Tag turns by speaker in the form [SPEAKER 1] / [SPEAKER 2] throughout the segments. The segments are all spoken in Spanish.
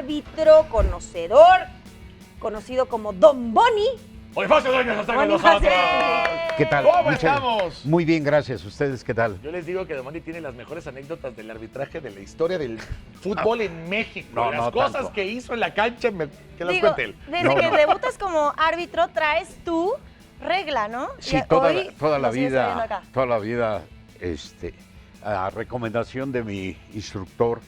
[SPEAKER 1] árbitro conocedor, conocido como Don Boni.
[SPEAKER 2] Bonifacio Dueñas está con
[SPEAKER 1] Bonifacio.
[SPEAKER 2] nosotros.
[SPEAKER 3] ¿Qué tal?
[SPEAKER 2] ¿Cómo estamos?
[SPEAKER 3] Muy bien, gracias. ¿Ustedes qué tal?
[SPEAKER 2] Yo les digo que Don Boni tiene las mejores anécdotas del arbitraje de la historia del fútbol en México.
[SPEAKER 3] No,
[SPEAKER 2] las
[SPEAKER 3] no
[SPEAKER 2] cosas
[SPEAKER 3] tanto.
[SPEAKER 2] que hizo en la cancha, que las
[SPEAKER 4] Digo,
[SPEAKER 2] cuente él.
[SPEAKER 4] desde que debutas como árbitro traes tu regla, ¿no?
[SPEAKER 3] Sí,
[SPEAKER 4] Y
[SPEAKER 3] toda
[SPEAKER 4] hoy
[SPEAKER 3] la
[SPEAKER 4] lo sigues trayendo acá.
[SPEAKER 3] vida, a recomendación de mi instructor,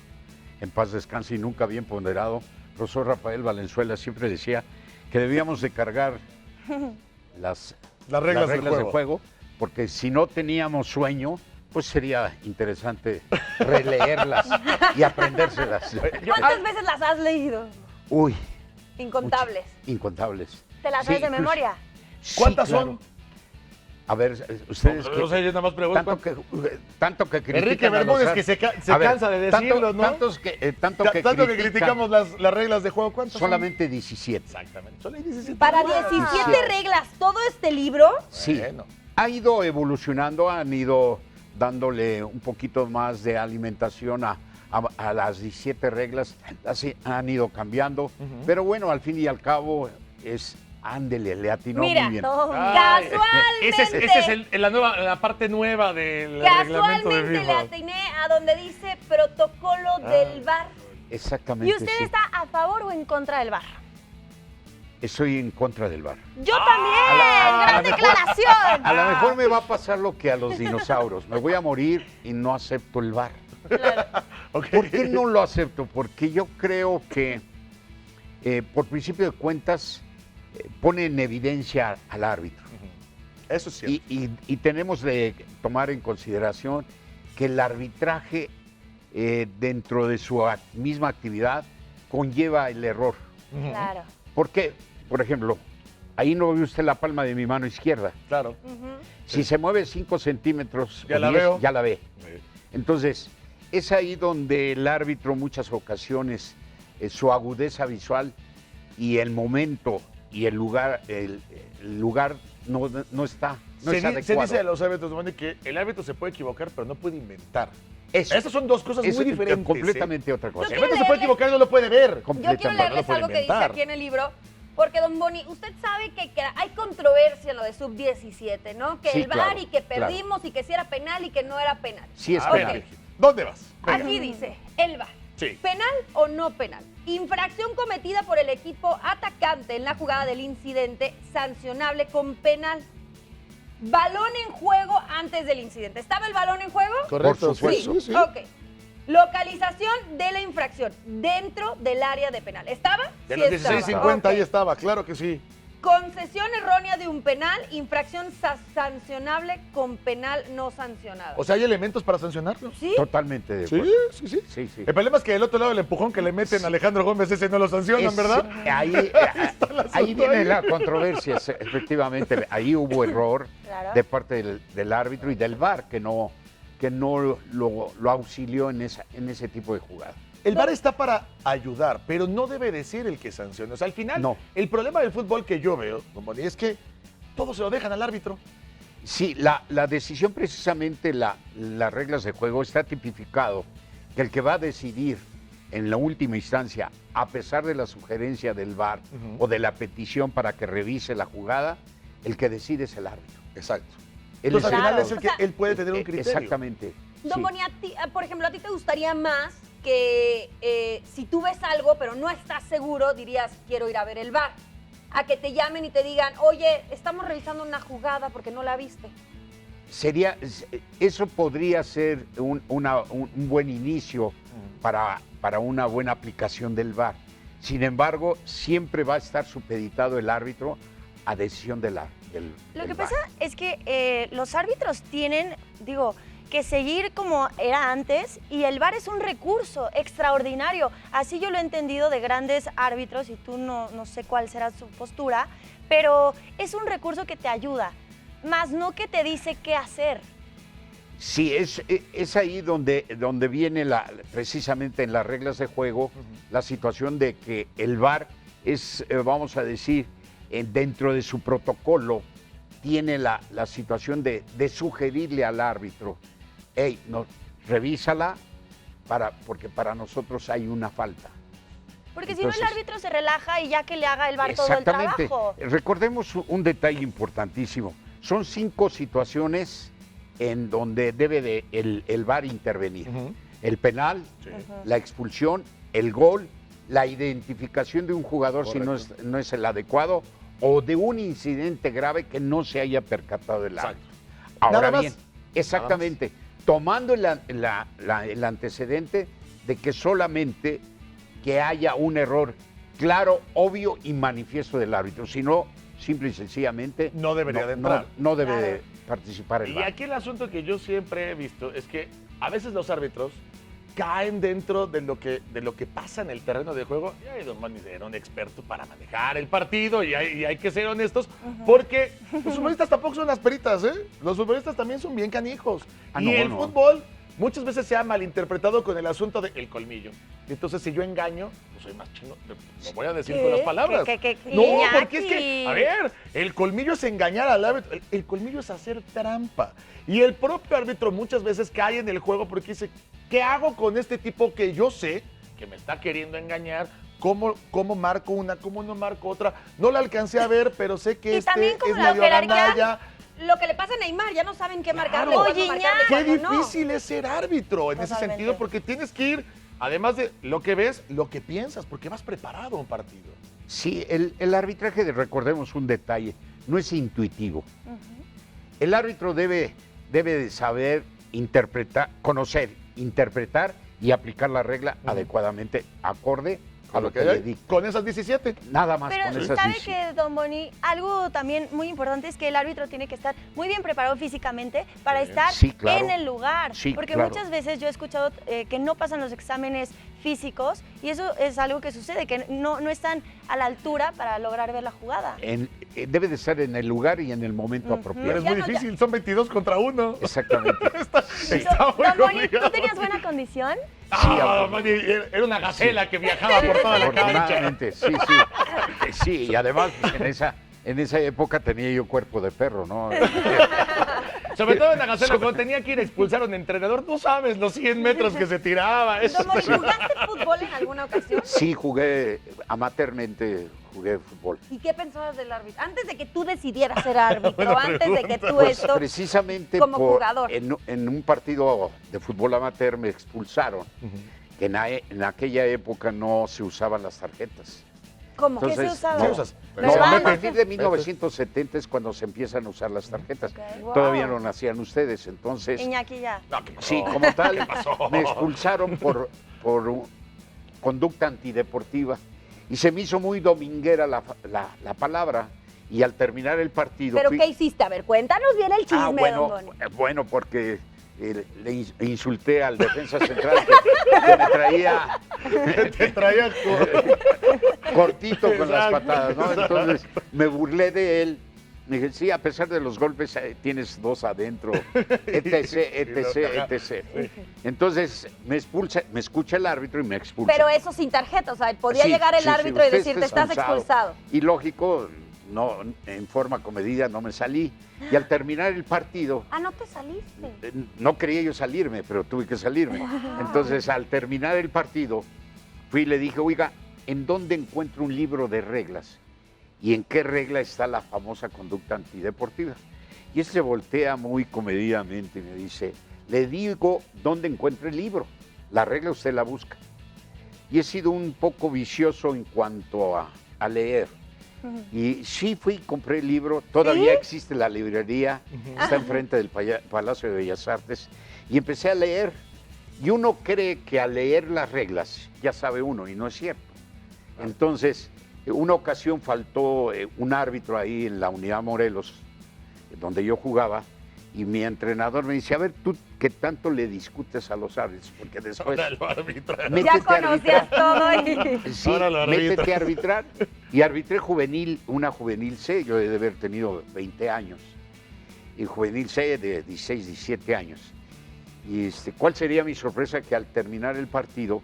[SPEAKER 3] en paz descanse y nunca bien ponderado, profesor Rafael Valenzuela, siempre decía que debíamos de cargar las
[SPEAKER 2] reglas del
[SPEAKER 3] de juego, porque si no teníamos sueño, pues sería interesante releerlas y aprendérselas.
[SPEAKER 1] ¿Cuántas veces las has leído?
[SPEAKER 3] Uy,
[SPEAKER 1] Incontables.
[SPEAKER 3] incontables.
[SPEAKER 4] ¿Te la sabes
[SPEAKER 3] Sí,
[SPEAKER 4] de
[SPEAKER 3] pues,
[SPEAKER 4] memoria?
[SPEAKER 3] sí,
[SPEAKER 2] ¿Cuántas
[SPEAKER 3] claro.
[SPEAKER 2] son?
[SPEAKER 3] A ver, ustedes
[SPEAKER 2] No sé, yo nada más pregunto.
[SPEAKER 3] tanto que critican
[SPEAKER 2] Enrique
[SPEAKER 3] a los
[SPEAKER 2] Bermúdez,
[SPEAKER 3] ar-
[SPEAKER 2] que se
[SPEAKER 3] A ver,
[SPEAKER 2] cansa de decirlo, ¿no?
[SPEAKER 3] Tanto que
[SPEAKER 2] criticamos las reglas de juego. ¿Cuántas son?
[SPEAKER 3] solamente 17.
[SPEAKER 2] Exactamente. Solo hay 17.
[SPEAKER 1] Para
[SPEAKER 2] reglas.
[SPEAKER 1] 17 reglas, todo este libro.
[SPEAKER 3] Sí,
[SPEAKER 2] Bueno.
[SPEAKER 3] ha ido evolucionando, han ido dándole un poquito más de alimentación a las 17 reglas, han ido cambiando, pero bueno, al fin y al cabo es, ándele, le atinó
[SPEAKER 1] Mira,
[SPEAKER 3] muy bien.
[SPEAKER 2] Ay,
[SPEAKER 1] casualmente.
[SPEAKER 2] Esa es la parte nueva del reglamento de
[SPEAKER 1] Casualmente le
[SPEAKER 2] FIFA.
[SPEAKER 1] atiné a donde dice protocolo del VAR.
[SPEAKER 3] Exactamente,
[SPEAKER 4] ¿Y usted
[SPEAKER 3] sí.
[SPEAKER 4] está a favor o en contra del VAR?
[SPEAKER 3] Estoy en contra del VAR.
[SPEAKER 4] Yo también, gran declaración.
[SPEAKER 3] A lo mejor me va a pasar lo que a los dinosaurios, me voy a morir y no acepto el VAR.
[SPEAKER 2] Ok.
[SPEAKER 3] ¿Por qué no lo acepto? Porque yo creo que, por principio de cuentas, pone en evidencia al árbitro.
[SPEAKER 2] Eso es cierto.
[SPEAKER 3] Y tenemos de tomar en consideración que el arbitraje, dentro de su misma actividad, conlleva el error.
[SPEAKER 4] Claro.
[SPEAKER 3] ¿Por qué? Por ejemplo, ahí no ve usted la palma de mi mano izquierda.
[SPEAKER 2] Claro.
[SPEAKER 3] Si se mueve 5 centímetros,
[SPEAKER 2] Ya
[SPEAKER 3] o
[SPEAKER 2] la
[SPEAKER 3] 10,
[SPEAKER 2] veo.
[SPEAKER 3] ya la ve. Entonces, es ahí donde el árbitro en muchas ocasiones, su agudeza visual y el momento y el lugar no está
[SPEAKER 2] Se
[SPEAKER 3] adecuado.
[SPEAKER 2] dice a los árbitros, Domani, que el árbitro se puede equivocar, pero no puede inventar.
[SPEAKER 3] Eso.
[SPEAKER 2] Esas son dos cosas
[SPEAKER 3] Es
[SPEAKER 2] muy diferentes.
[SPEAKER 3] completamente otra cosa.
[SPEAKER 2] El árbitro se puede equivocar y no lo puede ver.
[SPEAKER 1] Yo
[SPEAKER 3] Completamente.
[SPEAKER 1] quiero
[SPEAKER 2] no lo
[SPEAKER 1] leerles
[SPEAKER 2] puede
[SPEAKER 1] algo que dice
[SPEAKER 2] inventar.
[SPEAKER 1] aquí en el libro, porque Don Boni, usted sabe que hay controversia en lo de sub-17, ¿no? Que
[SPEAKER 3] Sí,
[SPEAKER 1] el VAR
[SPEAKER 3] claro,
[SPEAKER 1] y que
[SPEAKER 3] claro.
[SPEAKER 1] perdimos y que si era penal y que no era penal.
[SPEAKER 3] Sí, es
[SPEAKER 2] A
[SPEAKER 3] penal.
[SPEAKER 2] ver, ¿dónde vas? Venga.
[SPEAKER 1] Aquí dice, el VAR.
[SPEAKER 2] Sí.
[SPEAKER 1] ¿Penal o no penal? Infracción cometida por el equipo atacante en la jugada del incidente, sancionable con penal. Balón en juego antes del incidente. ¿Estaba el balón en juego?
[SPEAKER 2] Correcto.
[SPEAKER 3] Por supuesto.
[SPEAKER 2] Sí.
[SPEAKER 1] Ok. Localización de la infracción dentro del área de penal. ¿Estaba?
[SPEAKER 2] De
[SPEAKER 1] Sí
[SPEAKER 2] los
[SPEAKER 1] estaba.
[SPEAKER 2] 16:50
[SPEAKER 1] Ok.
[SPEAKER 2] ahí estaba, claro que sí.
[SPEAKER 1] Concesión errónea de un penal, infracción sancionable con penal no sancionado.
[SPEAKER 2] O sea, ¿hay elementos para sancionarlo?
[SPEAKER 1] ¿Sí?
[SPEAKER 3] Totalmente de
[SPEAKER 2] Sí,
[SPEAKER 3] acuerdo.
[SPEAKER 2] sí, sí.
[SPEAKER 3] Sí, sí.
[SPEAKER 2] El problema es que del otro lado el empujón que le meten a Alejandro Gómez, ese no lo sancionan,
[SPEAKER 3] Es-
[SPEAKER 2] ¿verdad?
[SPEAKER 3] Ahí, ahí viene la controversia, efectivamente. Ahí hubo error
[SPEAKER 4] Claro.
[SPEAKER 3] de parte del árbitro y del VAR, que no lo auxilió en ese tipo de jugada.
[SPEAKER 2] El VAR está para ayudar, pero no debe de ser el que sancione. O sea, al final,
[SPEAKER 3] No.
[SPEAKER 2] el problema del fútbol que yo veo, Don Boni, es que todo se lo dejan al árbitro.
[SPEAKER 3] Sí, la decisión precisamente, las reglas de juego, está tipificado que el que va a decidir en la última instancia, a pesar de la sugerencia del VAR o de la petición para que revise la jugada, el que decide es el árbitro.
[SPEAKER 2] Exacto.
[SPEAKER 3] Él
[SPEAKER 2] Entonces, al
[SPEAKER 3] el-
[SPEAKER 2] final es el que
[SPEAKER 1] O sea,
[SPEAKER 2] él puede tener un criterio.
[SPEAKER 3] Exactamente.
[SPEAKER 1] Don
[SPEAKER 3] sí.
[SPEAKER 1] Boni, por ejemplo, ¿a ti te gustaría más que si tú ves algo pero no estás seguro, dirías, quiero ir a ver el VAR? A que te llamen y te digan, oye, estamos revisando una jugada porque no la viste.
[SPEAKER 3] Eso podría ser un buen inicio para una buena aplicación del VAR. Sin embargo, siempre va a estar supeditado el árbitro a decisión del
[SPEAKER 4] Lo
[SPEAKER 3] del
[SPEAKER 4] que
[SPEAKER 3] VAR.
[SPEAKER 4] pasa es que los árbitros tienen, que seguir como era antes, y el VAR es un recurso extraordinario. Así yo lo he entendido de grandes árbitros, y tú no sé cuál será su postura, pero es un recurso que te ayuda, más no que te dice qué hacer.
[SPEAKER 3] Sí, es ahí donde viene precisamente en las reglas de juego la situación de que el VAR es, vamos a decir, dentro de su protocolo, tiene la situación de sugerirle al árbitro, no, revísala porque para nosotros hay una falta.
[SPEAKER 4] Porque si no, el
[SPEAKER 3] Entonces,
[SPEAKER 4] árbitro se relaja y ya que le haga el VAR todo el
[SPEAKER 3] exactamente.
[SPEAKER 4] trabajo.
[SPEAKER 3] Recordemos un detalle importantísimo. Son 5 situaciones en donde debe el VAR intervenir.
[SPEAKER 2] Ujú.
[SPEAKER 3] El penal,
[SPEAKER 2] Sí.
[SPEAKER 3] la expulsión, el gol, la identificación de un jugador si
[SPEAKER 2] Correcto.
[SPEAKER 3] no es el adecuado o de un incidente grave que no se haya percatado el árbitro. Ahora
[SPEAKER 2] Nada más.
[SPEAKER 3] bien, exactamente, tomando el antecedente de que solamente que haya un error claro, obvio y manifiesto del árbitro, sino simple y sencillamente
[SPEAKER 2] No debería de entrar.
[SPEAKER 3] no debe
[SPEAKER 4] Claro.
[SPEAKER 3] de participar el
[SPEAKER 2] Y
[SPEAKER 3] VAR.
[SPEAKER 2] aquí el asunto que yo siempre he visto es que a veces los árbitros caen dentro de lo que pasa en el terreno de juego. Y ay, don Manny era un experto para manejar el partido y hay que ser honestos porque los futbolistas tampoco son las peritas, ¿eh? Los futbolistas también son bien canijos.
[SPEAKER 3] Ah,
[SPEAKER 2] y
[SPEAKER 3] no,
[SPEAKER 2] el
[SPEAKER 3] no.
[SPEAKER 2] fútbol muchas veces se ha malinterpretado con el asunto del colmillo. Entonces, si yo engaño, pues soy más chino. Lo voy a decir con las palabras.
[SPEAKER 4] ¿Qué?
[SPEAKER 2] No,
[SPEAKER 4] Iñaki.
[SPEAKER 2] porque es que, a ver, el colmillo es engañar al árbitro. El colmillo es hacer trampa. Y el propio árbitro muchas veces cae en el juego porque dice, ¿qué hago con este tipo que yo sé que me está queriendo engañar? ¿Cómo marco una? ¿Cómo no marco otra? No la alcancé a ver, pero sé que
[SPEAKER 4] Y también
[SPEAKER 2] este
[SPEAKER 4] como
[SPEAKER 2] es
[SPEAKER 4] la
[SPEAKER 2] medio
[SPEAKER 4] jerarquía,
[SPEAKER 2] gandalla.
[SPEAKER 1] Lo que le pasa a Neymar, ya no saben qué marcarle,
[SPEAKER 2] Claro.
[SPEAKER 1] cuándo
[SPEAKER 4] Oye,
[SPEAKER 1] marcarle,
[SPEAKER 2] Qué
[SPEAKER 1] cuándo no.
[SPEAKER 2] difícil es ser árbitro en ese
[SPEAKER 4] Totalmente.
[SPEAKER 2] sentido, porque tienes que ir, además de lo que ves, lo que piensas, porque vas preparado a un partido.
[SPEAKER 3] Sí, el arbitraje, recordemos un detalle, no es intuitivo. El árbitro debe de saber interpretar, conocer, interpretar y aplicar la regla adecuadamente, acorde a lo que le
[SPEAKER 2] hay,
[SPEAKER 3] dicta.
[SPEAKER 2] con esas 17.
[SPEAKER 3] Nada más
[SPEAKER 4] Pero
[SPEAKER 3] con esas
[SPEAKER 4] ¿sabe
[SPEAKER 3] 17.
[SPEAKER 4] que, Don Boni? Algo también muy importante es que el árbitro tiene que estar muy bien preparado físicamente para estar
[SPEAKER 3] Sí, claro.
[SPEAKER 4] en el lugar.
[SPEAKER 3] Sí,
[SPEAKER 4] Porque
[SPEAKER 3] claro.
[SPEAKER 4] muchas veces yo he escuchado que no pasan los exámenes físicos y eso es algo que sucede, que no están a la altura para lograr ver la jugada.
[SPEAKER 3] Debe de estar en el lugar y en el momento
[SPEAKER 4] Ujú.
[SPEAKER 3] apropiado.
[SPEAKER 2] Pero es
[SPEAKER 1] Ya
[SPEAKER 2] muy
[SPEAKER 1] no,
[SPEAKER 2] difícil, son 22 contra 1.
[SPEAKER 3] Exactamente.
[SPEAKER 2] Está muy
[SPEAKER 4] Don Boni,
[SPEAKER 2] complicado.
[SPEAKER 4] ¿tú tenías buena condición?
[SPEAKER 2] Ah, Manny, era una gacela que viajaba por toda la cancha.
[SPEAKER 3] Afortunadamente, sí, sí. Sí, y además en esa época tenía yo cuerpo de perro, ¿no?
[SPEAKER 2] Sobre todo en la gacela, cuando tenía que ir a expulsar a un entrenador, no sabes los 100 metros que se tiraba. Eso.
[SPEAKER 1] Don Boni, ¿jugaste fútbol en alguna ocasión?
[SPEAKER 3] Sí, jugué amateurmente, jugué fútbol.
[SPEAKER 1] ¿Y qué pensabas del árbitro? Antes de que tú decidieras ser árbitro,
[SPEAKER 2] Buena
[SPEAKER 1] antes de que tú
[SPEAKER 3] Pues
[SPEAKER 1] esto...
[SPEAKER 3] precisamente
[SPEAKER 1] como jugador.
[SPEAKER 3] en un partido de fútbol amateur me expulsaron, que en aquella época no se usaban las tarjetas.
[SPEAKER 1] ¿Cómo?
[SPEAKER 4] ¿Qué se
[SPEAKER 3] Entonces,
[SPEAKER 4] usaba?
[SPEAKER 2] ¿Qué usas?
[SPEAKER 3] No,
[SPEAKER 4] ¿Verdad?
[SPEAKER 3] a partir de 1970 es cuando se empiezan a usar las tarjetas.
[SPEAKER 4] Ok.
[SPEAKER 3] Todavía
[SPEAKER 1] Wow.
[SPEAKER 3] no nacían ustedes, entonces...
[SPEAKER 4] Iñaki ya.
[SPEAKER 2] No, ¿qué pasó?
[SPEAKER 3] Sí, como tal,
[SPEAKER 2] ¿Qué pasó?
[SPEAKER 3] me expulsaron por conducta antideportiva y se me hizo muy dominguera la palabra y al terminar el partido...
[SPEAKER 1] ¿Pero
[SPEAKER 3] fui-
[SPEAKER 1] qué hiciste? A ver, cuéntanos bien el chisme,
[SPEAKER 3] bueno,
[SPEAKER 1] Don Boni.
[SPEAKER 3] bueno, porque le insulté al defensa central que me traía
[SPEAKER 2] Te traía
[SPEAKER 3] cortito con las
[SPEAKER 2] Exacto,
[SPEAKER 3] patadas, ¿no?
[SPEAKER 2] exacto.
[SPEAKER 3] Entonces me burlé de él. Me dije, sí, a pesar de los golpes, tienes 2 adentro, etc. Entonces me escucha el árbitro y me expulsa.
[SPEAKER 1] Pero eso sin tarjeta, o sea, podía
[SPEAKER 3] Sí,
[SPEAKER 1] llegar el
[SPEAKER 3] sí, sí,
[SPEAKER 1] árbitro y
[SPEAKER 3] usted
[SPEAKER 1] decirte,
[SPEAKER 3] está
[SPEAKER 1] estás expulsado.
[SPEAKER 3] Y lógico, no, en forma comedida no me salí. Y al terminar el partido,
[SPEAKER 1] Ah, no te saliste.
[SPEAKER 3] no quería yo salirme, pero tuve que salirme. Entonces, al terminar el partido, fui y le dije, oiga, ¿en dónde encuentro un libro de reglas? ¿Y en qué regla está la famosa conducta antideportiva? Y él se voltea muy comedidamente y me dice, le digo dónde encuentro el libro. La regla usted la busca. Y he sido un poco vicioso en cuanto a leer. Y sí fui y compré el libro, todavía existe la librería, está enfrente del Palacio de Bellas Artes, y empecé a leer. Y uno cree que al leer las reglas ya sabe uno, y no es cierto. Entonces, una ocasión faltó un árbitro ahí en la Unidad Morelos, donde yo jugaba, y mi entrenador me dice, a ver, ¿tú qué tanto le discutes a los árbitros? Porque después...
[SPEAKER 2] Ahora lo arbitra.
[SPEAKER 1] Ya
[SPEAKER 3] métete a
[SPEAKER 1] conocías
[SPEAKER 3] arbitrar.
[SPEAKER 1] todo y...
[SPEAKER 3] Sí,
[SPEAKER 2] Ahora lo arbitra.
[SPEAKER 3] métete a arbitrar. Y arbitré juvenil, una juvenil C, yo he de haber tenido 20 años. Y juvenil C de 16, 17 años. Y ¿cuál sería mi sorpresa? Que al terminar el partido,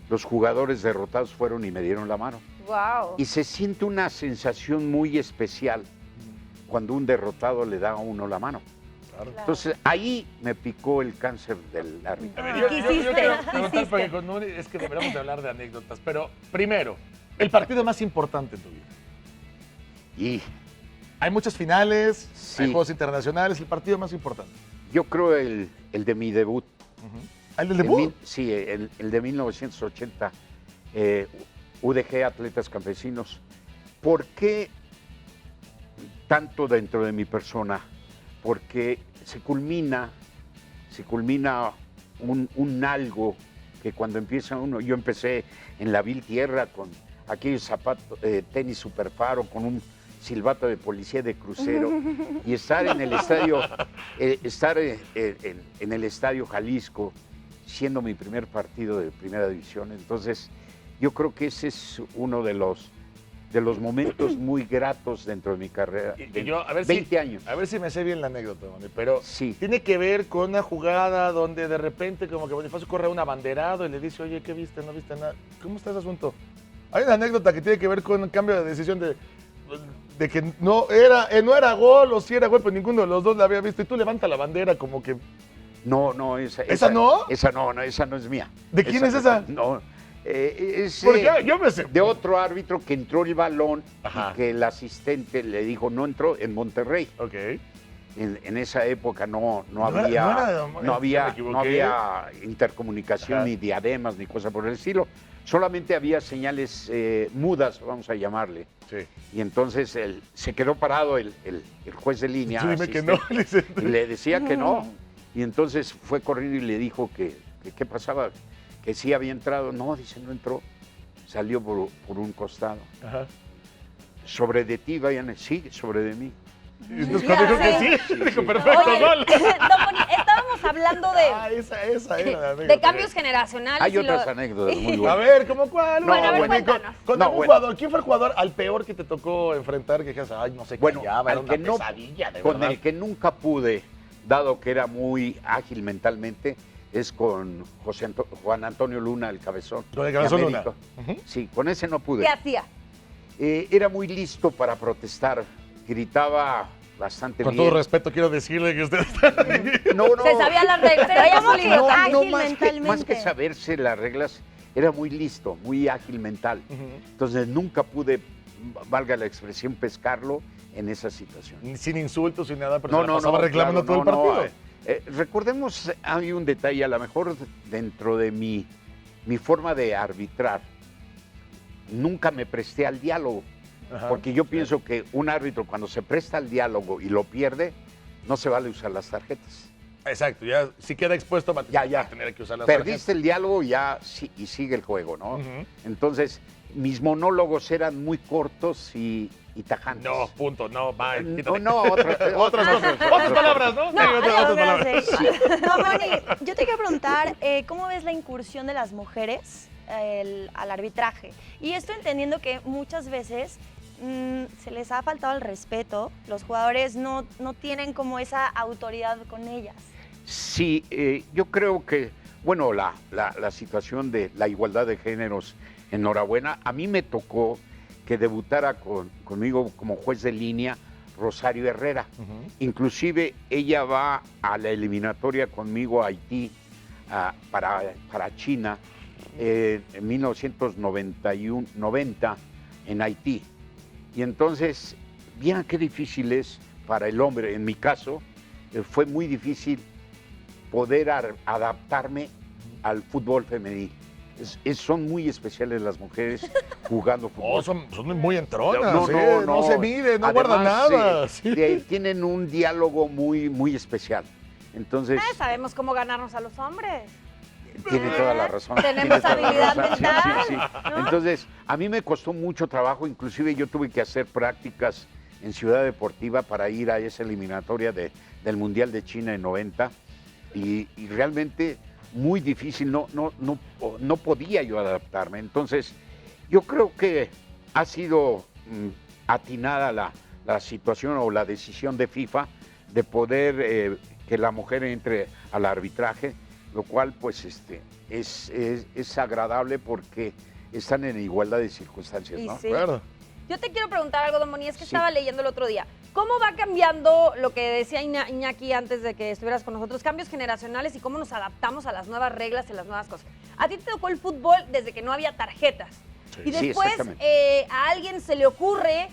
[SPEAKER 3] los jugadores derrotados fueron y me dieron la mano.
[SPEAKER 1] Wow.
[SPEAKER 3] Y se siente una sensación muy especial cuando un derrotado le da a uno la mano. Entonces, ahí me picó el cáncer del árbitro.
[SPEAKER 2] A ver,
[SPEAKER 1] ¿Y
[SPEAKER 2] yo
[SPEAKER 1] qué
[SPEAKER 2] quiero
[SPEAKER 1] hiciste?
[SPEAKER 2] preguntar,
[SPEAKER 1] ¿Qué hiciste?
[SPEAKER 2] porque con Nuri es que deberíamos de hablar de anécdotas. Pero primero, el partido más importante en tu vida.
[SPEAKER 3] Y
[SPEAKER 2] Hay muchas finales,
[SPEAKER 3] Sí.
[SPEAKER 2] hay juegos internacionales, el partido más importante.
[SPEAKER 3] yo creo el de mi debut.
[SPEAKER 2] ¿El del debut?
[SPEAKER 3] Sí, el de 1980, UDG Atletas Campesinos. ¿Por qué tanto dentro de mi persona? Porque se culmina un algo que cuando empieza uno, yo empecé en la vil tierra con aquellos zapatos, tenis superfaro, con un silbato de policía de crucero y estar en el estadio, en el estadio Jalisco, siendo mi primer partido de primera división. Entonces, yo creo que ese es uno de los momentos muy gratos dentro de mi carrera.
[SPEAKER 2] Y yo, a ver
[SPEAKER 3] 20 años.
[SPEAKER 2] A ver si me sé bien la anécdota, Moni, pero
[SPEAKER 3] Sí.
[SPEAKER 2] tiene que ver con una jugada donde de repente como que Bonifacio corre un abanderado y le dice, oye, ¿qué viste? ¿No viste nada? ¿Cómo está ese asunto? Hay una anécdota que tiene que ver con un cambio de decisión de que no era gol o sí era gol, pero ninguno de los dos la había visto. Y tú levanta la bandera como que...
[SPEAKER 3] No, esa
[SPEAKER 2] no?
[SPEAKER 3] Esa no es mía.
[SPEAKER 2] ¿De quién es esa?
[SPEAKER 3] No, es
[SPEAKER 2] Porque yo me sé.
[SPEAKER 3] de otro árbitro que entró el balón
[SPEAKER 2] Ajá.
[SPEAKER 3] y que el asistente le dijo, no entró en Monterrey.
[SPEAKER 2] Ok.
[SPEAKER 3] En esa época no
[SPEAKER 2] era- me
[SPEAKER 3] había
[SPEAKER 2] equivoqué.
[SPEAKER 3] intercomunicación,
[SPEAKER 2] Ajá.
[SPEAKER 3] ni diademas, ni cosa por el estilo. Solamente había señales mudas, vamos a llamarle.
[SPEAKER 2] Sí.
[SPEAKER 3] Y entonces se quedó parado el juez de línea.
[SPEAKER 2] Tú dime que no,
[SPEAKER 3] asistente, y le decía que no. Y entonces fue corriendo y le dijo que qué pasaba, que sí había entrado. No, dice, no entró. Salió por un costado.
[SPEAKER 2] Ajá.
[SPEAKER 3] Sobre de ti, vayan, sí, sobre de mí.
[SPEAKER 2] Y entonces cuando dijo que sí, dijo, perfecto,
[SPEAKER 1] Oye,
[SPEAKER 2] gol.
[SPEAKER 1] Don Boni, estábamos hablando
[SPEAKER 2] Esa era la anécdota.
[SPEAKER 1] de cambios generacionales.
[SPEAKER 3] Hay
[SPEAKER 1] y
[SPEAKER 3] otras
[SPEAKER 1] lo-
[SPEAKER 3] anécdotas muy
[SPEAKER 2] A
[SPEAKER 3] buenas.
[SPEAKER 2] ver, ¿cómo cuál?
[SPEAKER 3] No, a ver,
[SPEAKER 2] Bueno,
[SPEAKER 1] cuéntanos.
[SPEAKER 2] con
[SPEAKER 3] No,
[SPEAKER 2] algún
[SPEAKER 3] bueno.
[SPEAKER 2] jugador. ¿Quién fue el jugador al peor que te tocó enfrentar? Que dijeras, ay, no sé qué
[SPEAKER 3] Bueno,
[SPEAKER 2] hallaba, era
[SPEAKER 3] al
[SPEAKER 2] una
[SPEAKER 3] que no-
[SPEAKER 2] pesadilla, de
[SPEAKER 3] con
[SPEAKER 2] verdad.
[SPEAKER 3] el que nunca pude, dado que era muy ágil mentalmente, es con Juan Antonio Luna, el cabezón.
[SPEAKER 2] Con el
[SPEAKER 3] de
[SPEAKER 2] Cabezón Luna.
[SPEAKER 3] América.
[SPEAKER 2] Ujú.
[SPEAKER 3] Sí, con ese no pude.
[SPEAKER 1] ¿Qué hacía?
[SPEAKER 3] Era muy listo para protestar, gritaba bastante
[SPEAKER 2] Con
[SPEAKER 3] bien.
[SPEAKER 2] todo respeto, quiero decirle que usted...
[SPEAKER 3] No, no.
[SPEAKER 1] Se sabía las reglas, traía su libro.
[SPEAKER 3] No,
[SPEAKER 4] ágil
[SPEAKER 3] más
[SPEAKER 4] mentalmente.
[SPEAKER 3] que saberse las reglas, era muy listo, muy ágil mental. Entonces nunca pude, valga la expresión, pescarlo en esa situación.
[SPEAKER 2] Sin insultos, sin nada, pero se la pasaba reclamando
[SPEAKER 3] claro,
[SPEAKER 2] todo el partido.
[SPEAKER 3] Recordemos, hay un detalle, a lo mejor dentro de mi forma de arbitrar, nunca me presté al diálogo,
[SPEAKER 2] Ajá.
[SPEAKER 3] porque yo pienso que un árbitro cuando se presta al diálogo y lo pierde, no se vale usar las tarjetas.
[SPEAKER 2] Exacto, ya si queda expuesto va
[SPEAKER 3] Ya.
[SPEAKER 2] a tener que usar las
[SPEAKER 3] Perdiste el diálogo ya y sigue el juego, ¿no?
[SPEAKER 2] Ujú.
[SPEAKER 3] Entonces, mis monólogos eran muy cortos y tajantes.
[SPEAKER 2] No, punto, no, bye.
[SPEAKER 3] No,
[SPEAKER 2] quítate.
[SPEAKER 3] no,
[SPEAKER 2] Otras palabras, ¿no?
[SPEAKER 4] No,
[SPEAKER 2] Sí, otras palabras.
[SPEAKER 4] No, Moni, yo te quiero preguntar, ¿cómo ves la incursión de las mujeres al arbitraje? Y esto entendiendo que muchas veces se les ha faltado el respeto, los jugadores no tienen como esa autoridad con ellas.
[SPEAKER 3] Sí, yo creo que, bueno, la situación de la igualdad de géneros, enhorabuena. A mí me tocó que debutara conmigo como juez de línea Rosario Herrera. Inclusive ella va a la eliminatoria conmigo a Haití, para China, en 1990 en Haití. Y entonces, bien qué difícil es para el hombre, en mi caso, fue muy difícil poder adaptarme al fútbol femenil. Son muy especiales las mujeres jugando fútbol.
[SPEAKER 2] Oh, son muy entronas,
[SPEAKER 3] No,
[SPEAKER 2] no se mide, no guardan
[SPEAKER 3] Además,
[SPEAKER 2] nada. Sí.
[SPEAKER 3] tienen un diálogo muy, muy especial. Entonces,
[SPEAKER 1] Sabemos cómo ganarnos a los hombres.
[SPEAKER 3] tiene toda la razón.
[SPEAKER 1] Tenemos
[SPEAKER 3] tiene toda la
[SPEAKER 1] habilidad
[SPEAKER 3] razón.
[SPEAKER 1] mental,
[SPEAKER 3] Sí.
[SPEAKER 1] ¿no?
[SPEAKER 3] Entonces, a mí me costó mucho trabajo, inclusive yo tuve que hacer prácticas en Ciudad Deportiva para ir a esa eliminatoria del Mundial de China en 90 y realmente muy difícil, no podía yo adaptarme. Entonces, yo creo que ha sido atinada la situación o la decisión de FIFA de poder que la mujer entre al arbitraje, lo cual pues es agradable porque están en igualdad de circunstancias,
[SPEAKER 1] Y
[SPEAKER 3] ¿no?
[SPEAKER 1] sí.
[SPEAKER 2] Claro.
[SPEAKER 1] Yo te quiero preguntar algo, Don Boni, es que
[SPEAKER 3] Sí.
[SPEAKER 1] estaba leyendo el otro día. ¿Cómo va cambiando lo que decía Iñaki antes de que estuvieras con nosotros? Cambios generacionales y cómo nos adaptamos a las nuevas reglas y las nuevas cosas. A ti te tocó el fútbol desde que no había tarjetas.
[SPEAKER 2] Sí.
[SPEAKER 1] Y
[SPEAKER 3] Sí,
[SPEAKER 1] después
[SPEAKER 3] exactamente.
[SPEAKER 1] a alguien se le ocurre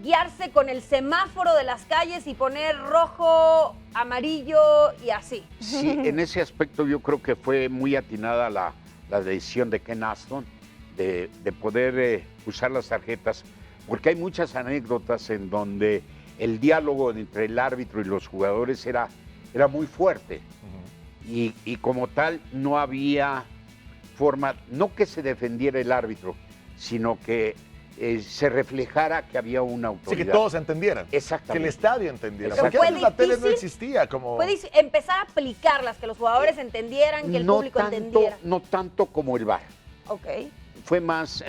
[SPEAKER 1] guiarse con el semáforo de las calles y poner rojo, amarillo y así.
[SPEAKER 3] Sí, en ese aspecto yo creo que fue muy atinada la decisión de Ken Aston de poder usar las tarjetas, porque hay muchas anécdotas en donde el diálogo entre el árbitro y los jugadores era muy fuerte. Y como tal no había forma, no que se defendiera el árbitro, sino que se reflejara que había una
[SPEAKER 2] Sí,
[SPEAKER 3] autoridad.
[SPEAKER 2] que todos entendieran.
[SPEAKER 3] Exactamente.
[SPEAKER 2] Que el estadio entendiera.
[SPEAKER 3] Exacto.
[SPEAKER 2] Porque antes
[SPEAKER 1] Fue
[SPEAKER 2] la tele no
[SPEAKER 1] difícil.
[SPEAKER 2] existía como...
[SPEAKER 1] Puedes empezar a aplicarlas, que los jugadores entendieran, que el público entendiera.
[SPEAKER 3] No tanto como el VAR.
[SPEAKER 1] Ok.
[SPEAKER 3] Fue más,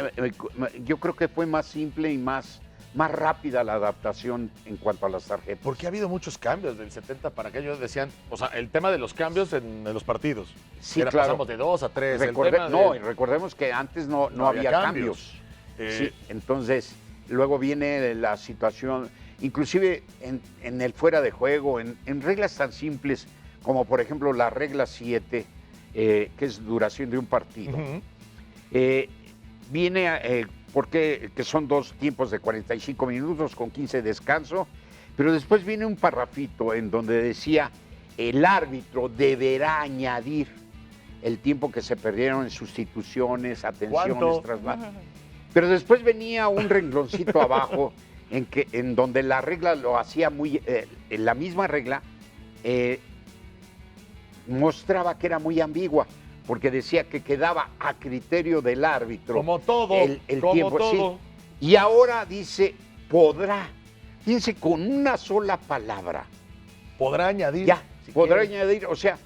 [SPEAKER 3] yo creo que fue más simple y más rápida la adaptación en cuanto a las tarjetas.
[SPEAKER 2] Porque ha habido muchos cambios del 70 para acá. Ellos decían, o sea, el tema de los cambios en los partidos.
[SPEAKER 3] Sí,
[SPEAKER 2] Era,
[SPEAKER 3] claro.
[SPEAKER 2] Pasamos de 2 a 3.
[SPEAKER 3] Recordemos que antes no había cambios. Sí, entonces, luego viene la situación, inclusive en el fuera de juego, en reglas tan simples como, por ejemplo, la regla 7, que es duración de un partido. Viene porque que son 2 tiempos de 45 minutos con 15 de descanso, pero después viene un parrafito en donde decía el árbitro deberá añadir el tiempo que se perdieron en sustituciones, atenciones,
[SPEAKER 2] ¿Cuánto?
[SPEAKER 3] traslados. Pero después venía un rengloncito abajo en donde la regla lo hacía muy, la misma regla mostraba que era muy ambigua, porque decía que quedaba a criterio del árbitro.
[SPEAKER 2] Como todo,
[SPEAKER 3] el
[SPEAKER 2] como
[SPEAKER 3] tiempo,
[SPEAKER 2] todo.
[SPEAKER 3] sí. Y ahora dice, podrá. Fíjense, con una sola palabra.
[SPEAKER 2] Podrá añadir.
[SPEAKER 3] Ya,
[SPEAKER 2] si
[SPEAKER 3] podrá
[SPEAKER 2] quiere.
[SPEAKER 3] añadir, o sea,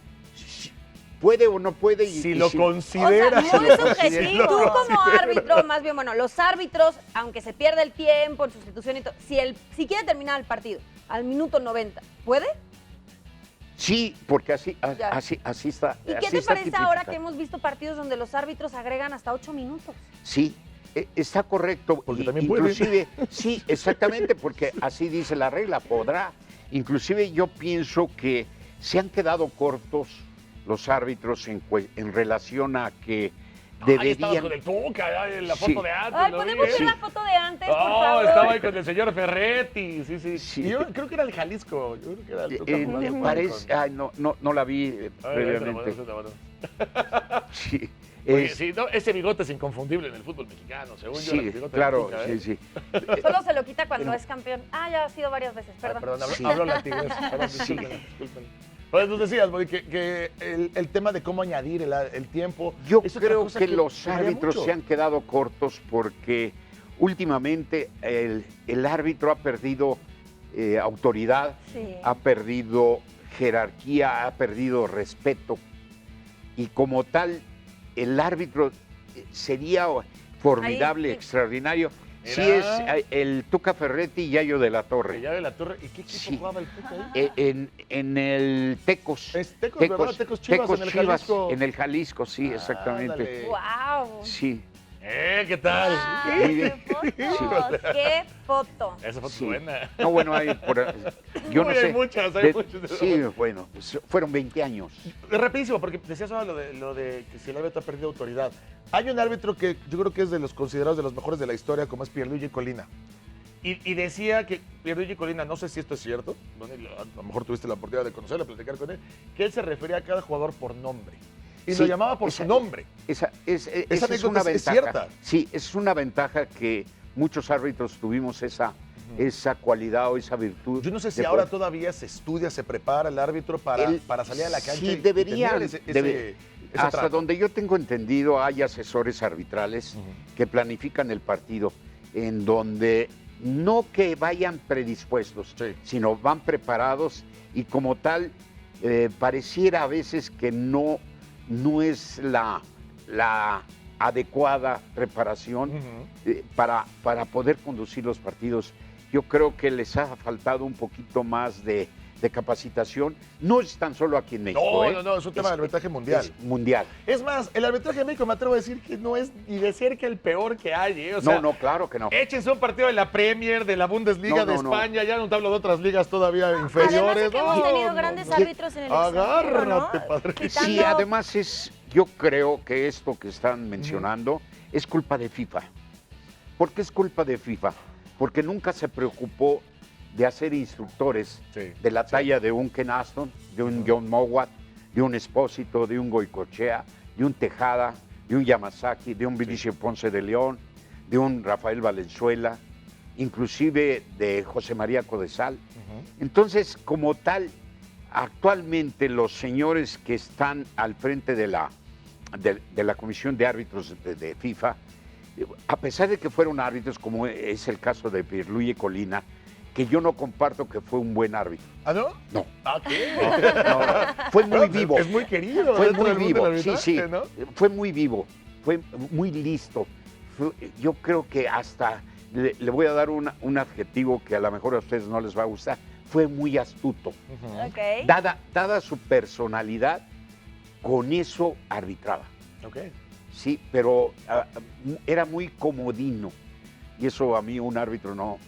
[SPEAKER 3] puede o no puede.
[SPEAKER 2] Si
[SPEAKER 3] y
[SPEAKER 2] lo
[SPEAKER 3] si-
[SPEAKER 2] considera.
[SPEAKER 1] O sea, muy
[SPEAKER 3] lo considera.
[SPEAKER 1] subjetivo. Tú como árbitro, más bien, bueno, los árbitros, aunque se pierda el tiempo en sustitución y todo, si quiere terminar el partido al minuto 90, ¿puede?
[SPEAKER 3] Sí, porque
[SPEAKER 1] Ya.
[SPEAKER 3] así está.
[SPEAKER 1] ¿Y
[SPEAKER 3] así
[SPEAKER 1] qué te
[SPEAKER 3] está
[SPEAKER 1] parece ahora que
[SPEAKER 3] tipificado.
[SPEAKER 1] hemos visto partidos donde los árbitros agregan hasta 8 minutos?
[SPEAKER 3] Sí, está correcto.
[SPEAKER 2] Porque
[SPEAKER 3] Y
[SPEAKER 2] también puede.
[SPEAKER 3] inclusive, sí, exactamente, porque así dice la regla, podrá. Inclusive yo pienso que se han quedado cortos los árbitros en relación a que
[SPEAKER 2] Ahí estabas
[SPEAKER 3] deberían...
[SPEAKER 2] con el Tuca, ahí en la
[SPEAKER 3] Sí.
[SPEAKER 2] foto de antes.
[SPEAKER 1] Ay,
[SPEAKER 2] lo
[SPEAKER 1] ¿podemos
[SPEAKER 2] vi.
[SPEAKER 1] ver la foto de antes, por
[SPEAKER 2] Oh,
[SPEAKER 1] favor?
[SPEAKER 2] estaba ahí con el señor Ferretti, sí.
[SPEAKER 3] Sí.
[SPEAKER 2] Y yo creo que era el Jalisco, yo creo que era el Tuca.
[SPEAKER 3] me
[SPEAKER 2] jugando
[SPEAKER 3] parece,
[SPEAKER 2] con-
[SPEAKER 3] ay, no la vi
[SPEAKER 2] Ay,
[SPEAKER 3] previamente.
[SPEAKER 2] se la mandó.
[SPEAKER 3] Sí,
[SPEAKER 2] Oye,
[SPEAKER 3] es-
[SPEAKER 2] sí, no, ese bigote es inconfundible en el fútbol mexicano, según yo.
[SPEAKER 3] sí,
[SPEAKER 2] el bigote del
[SPEAKER 3] claro,
[SPEAKER 2] Tuca,
[SPEAKER 3] sí,
[SPEAKER 2] ¿eh?
[SPEAKER 3] sí.
[SPEAKER 1] Solo se lo quita cuando es campeón. Ah, ya ha sido varias veces,
[SPEAKER 2] Ay,
[SPEAKER 1] perdón.
[SPEAKER 2] perdón,
[SPEAKER 3] Sí.
[SPEAKER 2] hablo la tigresa. Perdón, disculpen. Pues nos decías, Boy, que el tema de cómo añadir el tiempo.
[SPEAKER 3] Yo
[SPEAKER 2] es otra
[SPEAKER 3] creo
[SPEAKER 2] cosa
[SPEAKER 3] que los
[SPEAKER 2] cambia
[SPEAKER 3] árbitros
[SPEAKER 2] mucho.
[SPEAKER 3] se han quedado cortos porque últimamente el árbitro ha perdido autoridad,
[SPEAKER 1] Sí.
[SPEAKER 3] ha perdido jerarquía, ha perdido respeto. Y como tal, el árbitro sería formidable,
[SPEAKER 1] Ahí-
[SPEAKER 3] extraordinario. Sí
[SPEAKER 2] Mira.
[SPEAKER 3] es el Tuca Ferretti y Yayo de la
[SPEAKER 2] Que
[SPEAKER 3] Torre.
[SPEAKER 2] ya de la Torre. ¿Y qué equipo
[SPEAKER 3] Sí.
[SPEAKER 2] jugaba el Tuca ahí?
[SPEAKER 3] En el Tecos.
[SPEAKER 2] Es Tecos, ¿verdad? Tecos Chivas en el Jalisco.
[SPEAKER 3] En el Jalisco, sí, exactamente.
[SPEAKER 2] Ándale.
[SPEAKER 1] ¡Wow!
[SPEAKER 3] Sí.
[SPEAKER 2] ¿Qué tal?
[SPEAKER 3] Muy bien.
[SPEAKER 1] ¡Qué foto! ¡Qué foto!
[SPEAKER 2] Esa fue
[SPEAKER 3] Sí.
[SPEAKER 2] buena.
[SPEAKER 3] No, bueno, yo no
[SPEAKER 2] Uy,
[SPEAKER 3] sé.
[SPEAKER 2] hay muchas, hay muchas.
[SPEAKER 3] Sí, bueno, pues, fueron 20 años.
[SPEAKER 2] Rapidísimo, porque decías ahora lo de que si el árbitro ha perdido autoridad. Hay un árbitro que yo creo que es de los considerados de los mejores de la historia, como es Pierluigi Colina. Y decía que Pierluigi Colina, no sé si esto es cierto, bueno, a lo mejor tuviste la oportunidad de conocerlo, platicar con él, que él se refería a cada jugador por nombre. Y
[SPEAKER 3] Sí,
[SPEAKER 2] lo llamaba por su nombre.
[SPEAKER 3] Esa es
[SPEAKER 2] anécdota
[SPEAKER 3] una
[SPEAKER 2] es
[SPEAKER 3] ventaja.
[SPEAKER 2] cierta.
[SPEAKER 3] Sí, es una ventaja que muchos árbitros tuvimos esa cualidad o esa virtud.
[SPEAKER 2] Yo no sé si
[SPEAKER 3] de
[SPEAKER 2] ahora
[SPEAKER 3] poder-
[SPEAKER 2] todavía se estudia, se prepara el árbitro para salir a la cancha.
[SPEAKER 3] Sí,
[SPEAKER 2] y
[SPEAKER 3] deberían.
[SPEAKER 2] tener ese
[SPEAKER 3] Hasta
[SPEAKER 2] trato.
[SPEAKER 3] donde yo tengo entendido, hay asesores arbitrales que planifican el partido, en donde no que vayan predispuestos,
[SPEAKER 2] Sí.
[SPEAKER 3] sino van preparados y como tal, pareciera a veces que no es la adecuada preparación para poder conducir los partidos. Yo creo que les ha faltado un poquito más de de capacitación, no es tan solo aquí en México.
[SPEAKER 2] No, es un tema de arbitraje mundial.
[SPEAKER 3] Es mundial.
[SPEAKER 2] Es más, el arbitraje de México me atrevo a decir que no es ni de cerca el peor que hay. O sea,
[SPEAKER 3] No, claro que no.
[SPEAKER 2] échense un partido de la Premier, de la Bundesliga
[SPEAKER 3] No,
[SPEAKER 2] de
[SPEAKER 3] no.
[SPEAKER 2] España, ya no te hablo de otras ligas todavía
[SPEAKER 4] Además
[SPEAKER 2] inferiores.
[SPEAKER 4] de que hemos tenido grandes árbitros en el extranjero,
[SPEAKER 2] Agárrate,
[SPEAKER 4] ¿no?
[SPEAKER 2] padre.
[SPEAKER 3] Sí, además yo creo que esto que están mencionando es culpa de FIFA. ¿Por qué es culpa de FIFA? Porque nunca se preocupó de hacer instructores
[SPEAKER 2] Sí,
[SPEAKER 3] de la talla de un Ken Aston, de un John Mowat, de un Espósito, de un Goicoechea, de un Tejada, de un Yamazaki, de un Vinicio Ponce de León, de un Rafael Valenzuela, inclusive de José María Codesal. Entonces, como tal, actualmente los señores que están al frente de la Comisión de Árbitros de FIFA, a pesar de que fueron árbitros, como es el caso de Pierluigi Colina, que yo no comparto que fue un buen árbitro.
[SPEAKER 2] ¿Ah, no?
[SPEAKER 3] No.
[SPEAKER 2] ¿Ah, qué?
[SPEAKER 3] No, fue muy vivo.
[SPEAKER 2] Es muy querido.
[SPEAKER 3] Fue
[SPEAKER 2] dentro
[SPEAKER 3] muy
[SPEAKER 2] del mundo
[SPEAKER 3] vivo,
[SPEAKER 2] del
[SPEAKER 3] sí, sí.
[SPEAKER 2] arbitraje, ¿no?
[SPEAKER 3] Fue muy vivo, fue muy listo. Yo creo que hasta le voy a dar un adjetivo que a lo mejor a ustedes no les va a gustar. Fue muy astuto.
[SPEAKER 4] Ok.
[SPEAKER 3] Dada su personalidad, con eso arbitraba.
[SPEAKER 2] Ok.
[SPEAKER 3] Sí, pero era muy comodino. Y eso a mí un árbitro no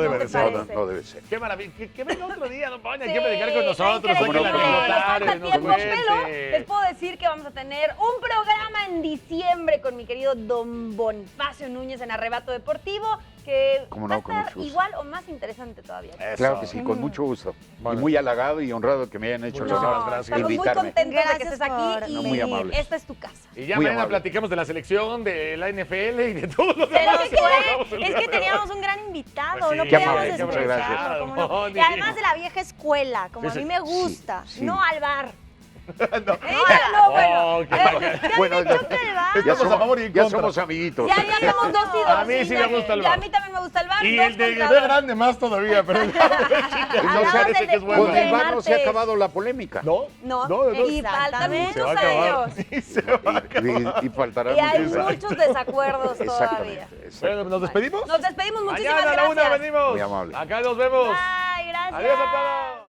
[SPEAKER 2] debe
[SPEAKER 1] te
[SPEAKER 2] de ser.
[SPEAKER 1] parece.
[SPEAKER 3] no debe ser.
[SPEAKER 2] Qué maravilla. Que venga otro día, don Paña,
[SPEAKER 1] Sí,
[SPEAKER 2] aquí a platicar con
[SPEAKER 1] está
[SPEAKER 2] nosotros.
[SPEAKER 1] increíble.
[SPEAKER 3] Como no, como no.
[SPEAKER 1] Nos falta
[SPEAKER 2] nos
[SPEAKER 1] tiempo, pero
[SPEAKER 2] cuente.
[SPEAKER 1] les puedo decir que vamos a tener un programa en diciembre con mi querido don Bonifacio Núñez en Arrebato Deportivo, que
[SPEAKER 3] Cómo
[SPEAKER 1] va
[SPEAKER 3] no,
[SPEAKER 1] a
[SPEAKER 3] con
[SPEAKER 1] estar
[SPEAKER 3] mucho gusto.
[SPEAKER 1] igual o más interesante todavía.
[SPEAKER 2] Eso.
[SPEAKER 3] Claro que sí, con mucho gusto.
[SPEAKER 2] Vale.
[SPEAKER 3] Y muy halagado y honrado que me hayan hecho el
[SPEAKER 2] Muchas
[SPEAKER 3] honor
[SPEAKER 2] gracias.
[SPEAKER 3] de
[SPEAKER 1] Estamos muy
[SPEAKER 3] invitarme.
[SPEAKER 1] contentos de que
[SPEAKER 4] Gracias
[SPEAKER 1] estés aquí
[SPEAKER 4] por
[SPEAKER 1] y
[SPEAKER 3] No, muy amables.
[SPEAKER 1] esta es tu casa.
[SPEAKER 2] Y ya
[SPEAKER 3] Muy
[SPEAKER 2] mañana
[SPEAKER 3] amable.
[SPEAKER 2] platicamos de la selección, de la NFL y de todo lo
[SPEAKER 4] Pero
[SPEAKER 2] demás.
[SPEAKER 4] es que teníamos un gran invitado,
[SPEAKER 2] Pues
[SPEAKER 4] no
[SPEAKER 2] sí,
[SPEAKER 3] qué
[SPEAKER 4] podíamos
[SPEAKER 3] amable, muchas
[SPEAKER 4] despreciarlo,
[SPEAKER 3] gracias.
[SPEAKER 4] ¿cómo no?
[SPEAKER 2] Moni.
[SPEAKER 4] Y además de la vieja escuela, como
[SPEAKER 2] Sí,
[SPEAKER 4] a
[SPEAKER 2] sí.
[SPEAKER 4] mí me gusta,
[SPEAKER 3] Sí, sí.
[SPEAKER 4] no al bar.
[SPEAKER 1] No, bueno.
[SPEAKER 2] Oh, qué
[SPEAKER 3] Bueno,
[SPEAKER 4] ¿Qué te va?
[SPEAKER 2] Estamos a favor y en
[SPEAKER 3] ya
[SPEAKER 2] contra.
[SPEAKER 3] somos amiguitos.
[SPEAKER 1] Ya somos dos y dos.
[SPEAKER 2] A mí sí me gusta el
[SPEAKER 1] Y a
[SPEAKER 2] bar.
[SPEAKER 1] mí también me gusta el bar.
[SPEAKER 2] Y
[SPEAKER 1] dos
[SPEAKER 2] el de
[SPEAKER 1] contra
[SPEAKER 2] de
[SPEAKER 1] dos.
[SPEAKER 2] grande más todavía, pero
[SPEAKER 3] Y no
[SPEAKER 1] Hablamos
[SPEAKER 3] se
[SPEAKER 1] del
[SPEAKER 2] que es bueno.
[SPEAKER 3] Con
[SPEAKER 1] deporte
[SPEAKER 3] el bar no se ha
[SPEAKER 1] martes.
[SPEAKER 3] acabado la polémica.
[SPEAKER 2] No,
[SPEAKER 1] No, y faltan
[SPEAKER 4] Exactamente.
[SPEAKER 2] se va a
[SPEAKER 1] muchos
[SPEAKER 2] acabar.
[SPEAKER 1] años.
[SPEAKER 2] Sí, se va a acabar.
[SPEAKER 3] Y faltará
[SPEAKER 1] Y hay
[SPEAKER 3] muchos años.
[SPEAKER 1] muchos desacuerdos todavía.
[SPEAKER 3] Exactamente.
[SPEAKER 2] Bueno, ¿nos despedimos?
[SPEAKER 1] Nos despedimos, muchísimas
[SPEAKER 2] Mañana a la una
[SPEAKER 1] gracias.
[SPEAKER 2] venimos.
[SPEAKER 3] Muy amable.
[SPEAKER 2] Acá nos vemos.
[SPEAKER 1] Bye, gracias.
[SPEAKER 2] Adiós a todos.